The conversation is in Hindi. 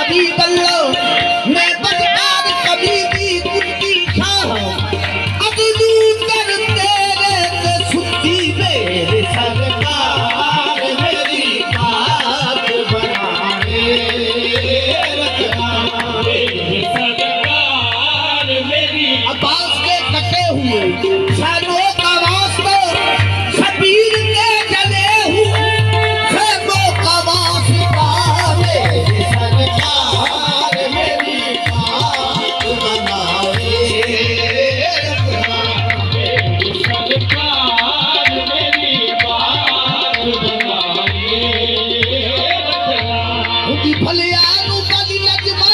कभी दल्लो मैं बदकार कभी भी कुत्ती शाह अगलू कर तेरे से सुती मेरे सरकार मेरी बात बनाए सरकार मेरी अब्बास के कटे हुए शानों का वास्ता शबीर के जले हुए खेमों का वास्ता मेरी सरकार मेरी बात बनाए सरकार मेरी बात बनाए उनकी भलियानु बली लजमा